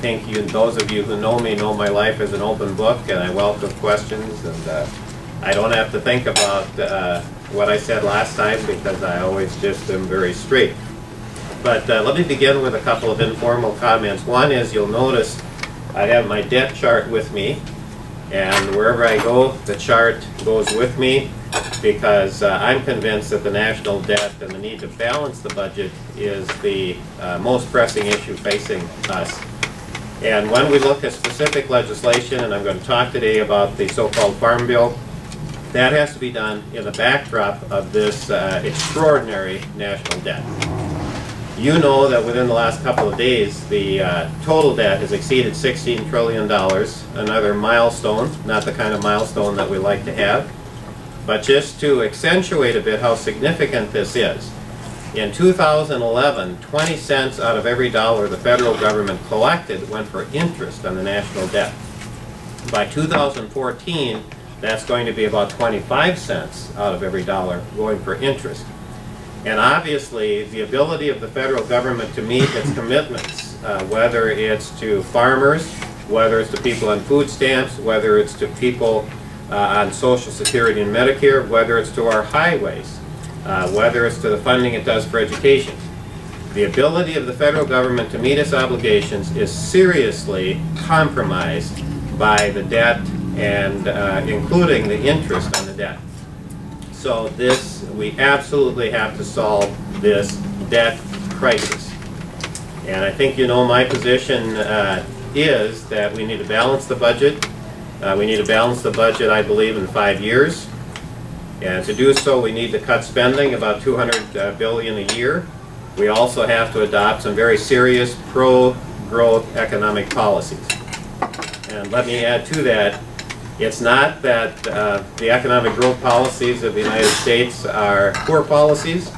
think those of you who know me know my life as an open book, and I welcome questions, and I don't have to think about what I said last time because I always just am very straight. But let me begin with a couple of informal comments. One is you'll notice I have my debt chart with me, and wherever I go, the chart goes with me because I'm convinced that the national debt and the need to balance the budget is the most pressing issue facing us. And when we look at specific legislation, and I'm going to talk today about the so-called Farm Bill, that has to be done in the backdrop of this extraordinary national debt. You know that within the last couple of days, the total debt has exceeded $16 trillion, another milestone, not the kind of milestone that we like to have. But just to accentuate a bit how significant this is, in 2011, 20 cents out of every dollar the federal government collected went for interest on the national debt. By 2014, that's going to be about 25 cents out of every dollar going for interest. And obviously, the ability of the federal government to meet its commitments, whether it's to farmers, whether it's to people on food stamps, whether it's to people on Social Security and Medicare, whether it's to our highways, whether it's to the funding it does for education. The ability of the federal government to meet its obligations is seriously compromised by the debt and including the interest on the debt. So we absolutely have to solve this debt crisis. And I think you know my position is that we need to balance the budget. We need to balance the budget, I believe, in 5 years. And to do so, we need to cut spending about $200 billion a year. We also have to adopt some very serious pro-growth economic policies. And let me add to that, it's not that the economic growth policies of the United States are poor policies.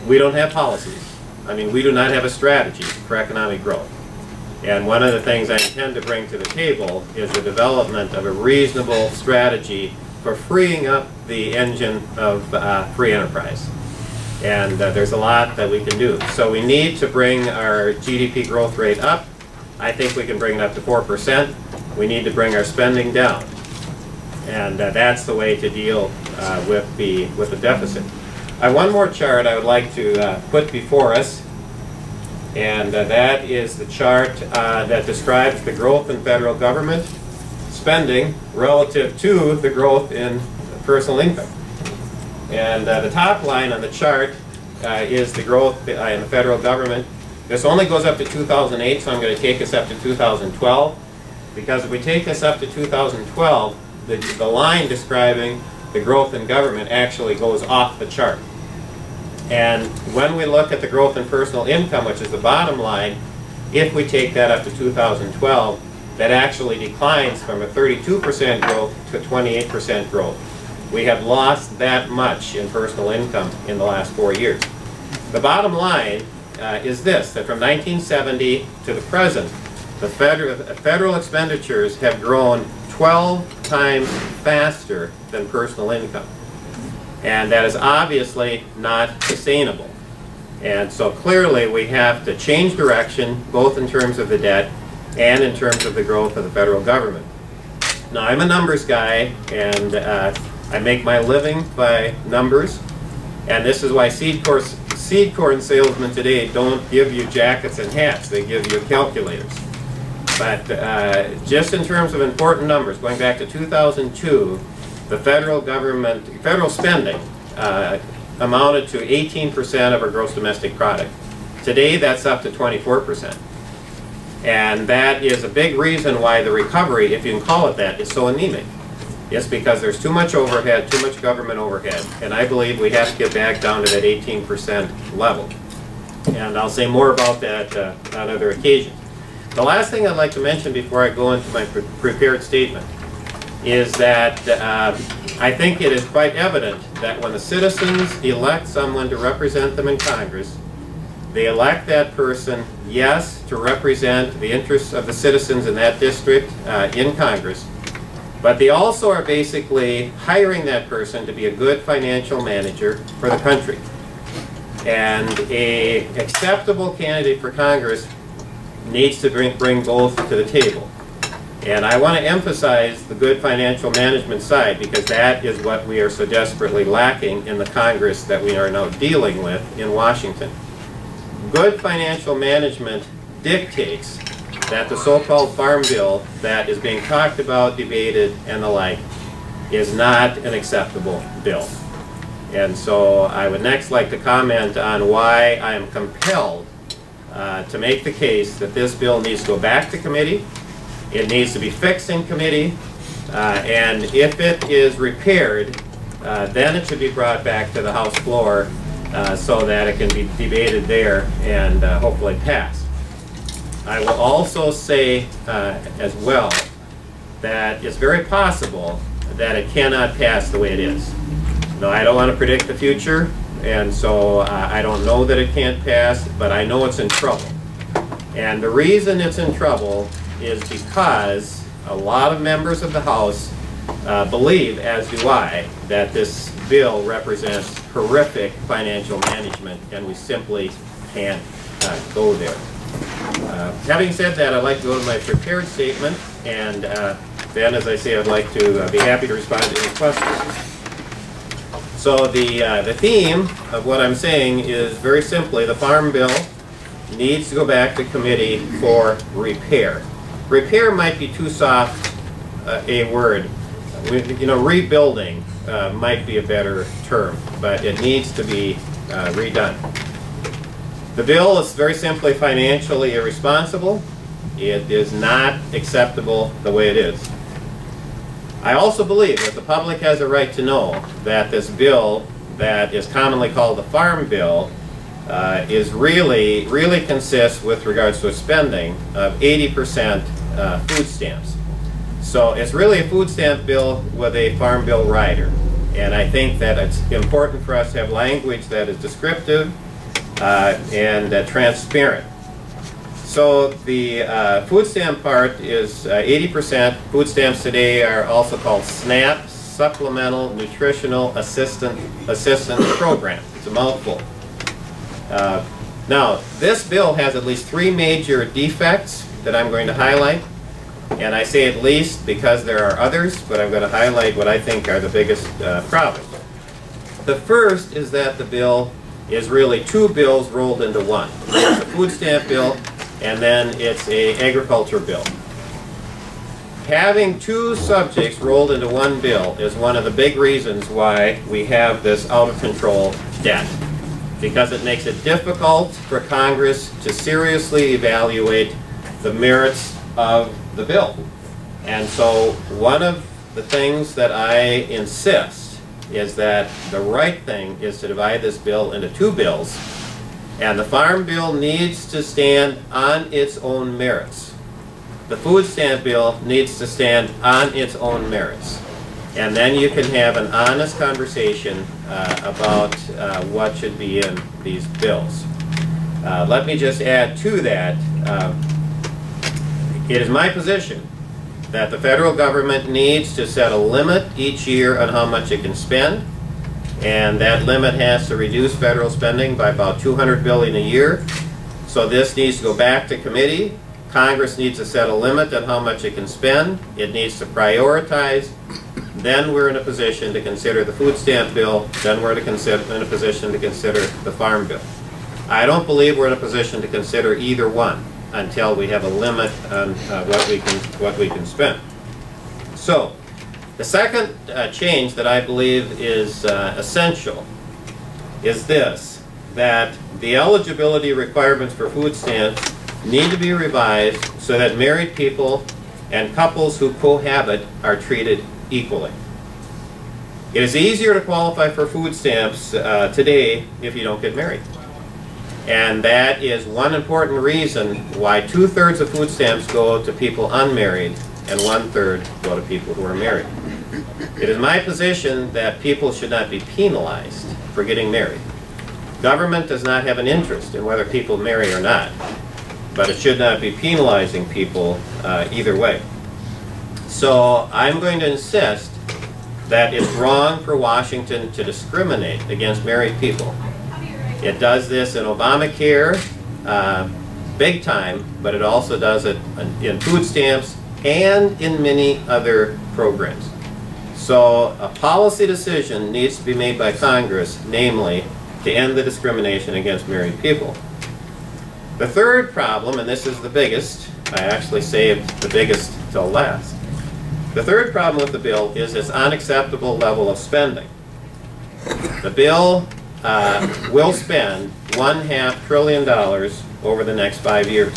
We don't have policies. I mean, we do not have a strategy for economic growth. And one of the things I intend to bring to the table is the development of a reasonable strategy for freeing up the engine of free enterprise. And there's a lot that we can do. So we need to bring our GDP growth rate up. I think we can bring it up to 4%. We need to bring our spending down. And that's the way to deal with the deficit. One more chart I would like to put before us. And that is the chart that describes the growth in federal government spending relative to the growth in personal income. And the top line on the chart is the growth in the federal government. This only goes up to 2008, so I'm going to take us up to 2012. Because if we take us up to 2012, the line describing the growth in government actually goes off the chart. And when we look at the growth in personal income, which is the bottom line, if we take that up to 2012, that actually declines from a 32% growth to 28% growth. We have lost that much in personal income in the last 4 years. The bottom line is this, that from 1970 to the present, the federal expenditures have grown 12 times faster than personal income. And that is obviously not sustainable. And so clearly we have to change direction, both in terms of the debt and in terms of the growth of the federal government. Now, I'm a numbers guy, and I make my living by numbers. And this is why seed corn salesmen today don't give you jackets and hats. They give you calculators. But just in terms of important numbers, going back to 2002, the federal spending amounted to 18% of our gross domestic product. Today, that's up to 24%. And that is a big reason why the recovery, if you can call it that, is so anemic. It's because there's too much overhead, too much government overhead. And I believe we have to get back down to that 18% level. And I'll say more about that on other occasions. The last thing I'd like to mention before I go into my prepared statement is that I think it is quite evident that when the citizens elect someone to represent them in Congress, they elect that person, yes, to represent the interests of the citizens in that district in Congress, but they also are basically hiring that person to be a good financial manager for the country. And an acceptable candidate for Congress needs to bring both to the table. And I want to emphasize the good financial management side, because that is what we are so desperately lacking in the Congress that we are now dealing with in Washington. Good financial management dictates that the so-called farm bill that is being talked about, debated, and the like is not an acceptable bill. And so I would next like to comment on why I am compelled to make the case that this bill needs to go back to committee. It needs to be fixed in committee, and if it is repaired, then it should be brought back to the House floor so that it can be debated there and hopefully passed. I will also say as well that it's very possible that it cannot pass the way it is. Now, I don't want to predict the future, and so I don't know that it can't pass, but I know it's in trouble. And the reason it's in trouble is because a lot of members of the House believe, as do I, that this bill represents horrific financial management, and we simply can't go there. Having said that, I'd like to go to my prepared statement, and then, as I say, I'd like to be happy to respond to any questions. So the theme of what I'm saying is very simply the Farm Bill needs to go back to committee for repair. Repair might be too soft a word. Rebuilding might be a better term, but it needs to be redone. The bill is very simply financially irresponsible. It is not acceptable the way it is. I also believe that the public has a right to know that this bill that is commonly called the Farm Bill is really consists, with regards to spending, of 80% food stamps. So it's really a food stamp bill with a Farm Bill rider. And I think that it's important for us to have language that is descriptive and transparent. So the food stamp part is 80%. Food stamps today are also called SNAP, Supplemental Nutritional Assistance Program. It's a mouthful. Now, this bill has at least 3 major defects that I'm going to highlight. And I say at least because there are others, but I'm going to highlight what I think are the biggest problems. The first is that the bill is really 2 bills rolled into one. It's a food stamp bill, and then it's an agriculture bill. Having 2 subjects rolled into one bill is one of the big reasons why we have this out-of-control debt, because it makes it difficult for Congress to seriously evaluate the merits of the bill. And so one of the things that I insist is that the right thing is to divide this bill into 2 bills, and the Farm Bill needs to stand on its own merits. The food stamp bill needs to stand on its own merits. And then you can have an honest conversation about what should be in these bills. Let me just add to that, it is my position that the federal government needs to set a limit each year on how much it can spend, and that limit has to reduce federal spending by about $200 billion a year. So this needs to go back to committee. Congress needs to set a limit on how much it can spend. It needs to prioritize. Then we're in a position to consider the food stamp bill. Then we're in a position to consider the Farm Bill. I don't believe we're in a position to consider either one until we have a limit on what we can spend. So, the second change that I believe is essential is this: that the eligibility requirements for food stamps need to be revised so that married people and couples who cohabit are treated equally. It is easier to qualify for food stamps today if you don't get married. And that is one important reason why 2/3 of food stamps go to people unmarried and 1/3 go to people who are married. It is my position that people should not be penalized for getting married. Government does not have an interest in whether people marry or not, but it should not be penalizing people either way. So I'm going to insist that it's wrong for Washington to discriminate against married people. It does this in Obamacare. big time, but it also does it in food stamps and in many other programs. So a policy decision needs to be made by Congress, namely to end the discrimination against married people. The third problem, and this is the biggest, I actually saved the biggest till last. The third problem with the bill is its unacceptable level of spending. The bill will spend $1.5 trillion over the next 5 years.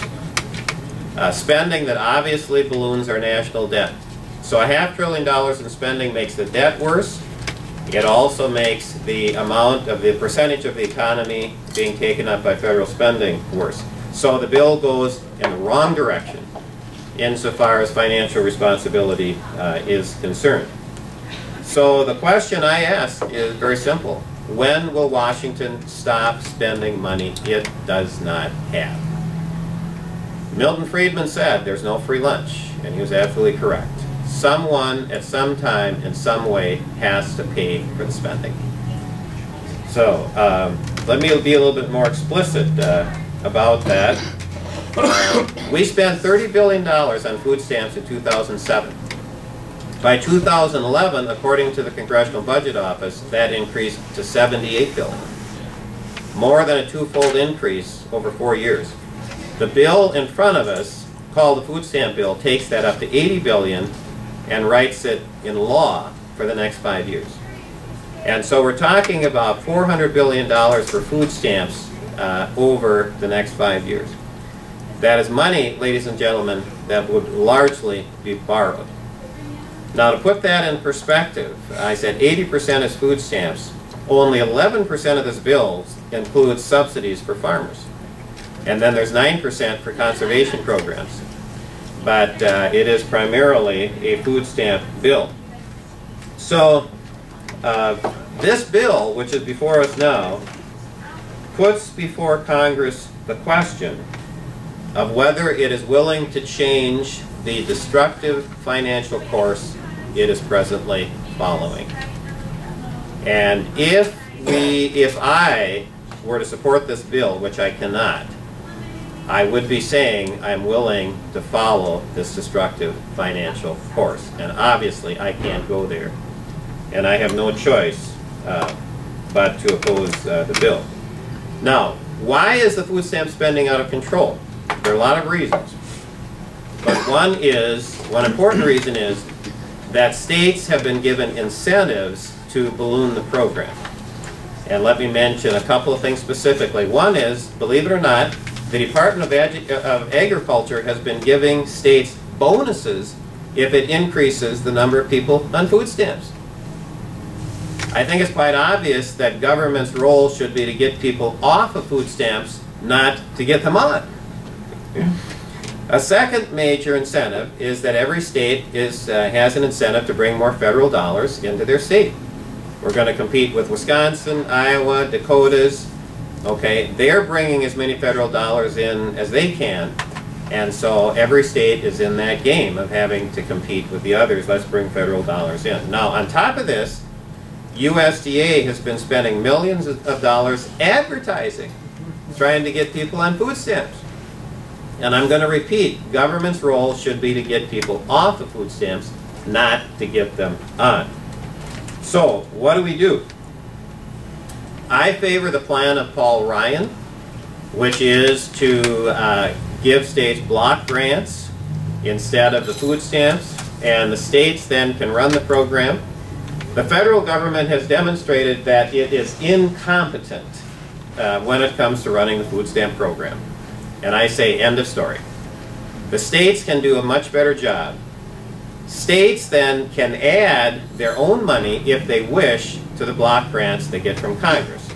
Spending that obviously balloons our national debt. So $0.5 trillion in spending makes the debt worse. It also makes the amount of the percentage of the economy being taken up by federal spending worse. So the bill goes in the wrong direction insofar as financial responsibility is concerned. So the question I ask is very simple. When will Washington stop spending money it does not have? Milton Friedman said there's no free lunch, and he was absolutely correct. Someone at some time in some way has to pay for the spending. So let me be a little bit more explicit about that. We spent $30 billion on food stamps in 2007. By 2011, according to the Congressional Budget Office, that increased to $78 billion. More than a twofold increase over 4 years. The bill in front of us, called the food stamp bill, takes that up to $80 billion and writes it in law for the next 5 years. And so we're talking about $400 billion for food stamps over the next 5 years. That is money, ladies and gentlemen, that would largely be borrowed. Now to put that in perspective, I said 80% is food stamps. Only 11% of this bill includes subsidies for farmers. And then there's 9% for conservation programs. But it is primarily a food stamp bill. So this bill, which is before us now, puts before Congress the question of whether it is willing to change the destructive financial course it is presently following. And if I were to support this bill, which I cannot, I would be saying I'm willing to follow this destructive financial course. And obviously I can't go there. And I have no choice but to oppose the bill. Now, why is the food stamp spending out of control? There are a lot of reasons. But one important reason is that states have been given incentives to balloon the program. And let me mention a couple of things specifically. One is, believe it or not, the Department of Agriculture has been giving states bonuses if it increases the number of people on food stamps. I think it's quite obvious that government's role should be to get people off of food stamps, not to get them on. A second major incentive is that every state has an incentive to bring more federal dollars into their state. We're going to compete with Wisconsin, Iowa, Dakotas. Okay, they're bringing as many federal dollars in as they can, and so every state is in that game of having to compete with the others. Let's bring federal dollars in. Now, on top of this, USDA has been spending millions of dollars advertising, trying to get people on food stamps. And I'm going to repeat, government's role should be to get people off of food stamps, not to get them on. So, what do? I favor the plan of Paul Ryan, which is to give states block grants instead of the food stamps, and the states then can run the program. The federal government has demonstrated that it is incompetent when it comes to running the food stamp program. And I say end of story. The states can do a much better job. States then can add their own money, if they wish, to the block grants they get from Congress.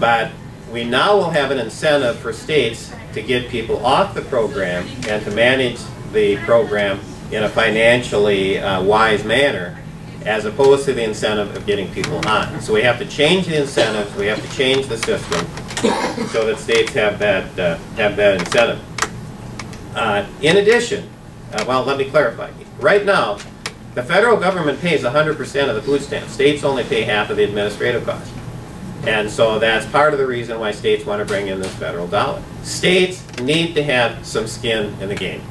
But we now will have an incentive for states to get people off the program and to manage the program in a financially wise manner, as opposed to the incentive of getting people on. So we have to change the incentives, we have to change the system so that states have that incentive. In addition, well, let me clarify. Right now, the federal government pays 100% of the food stamps. States only pay half of the administrative cost. And so that's part of the reason why states want to bring in this federal dollar. States need to have some skin in the game.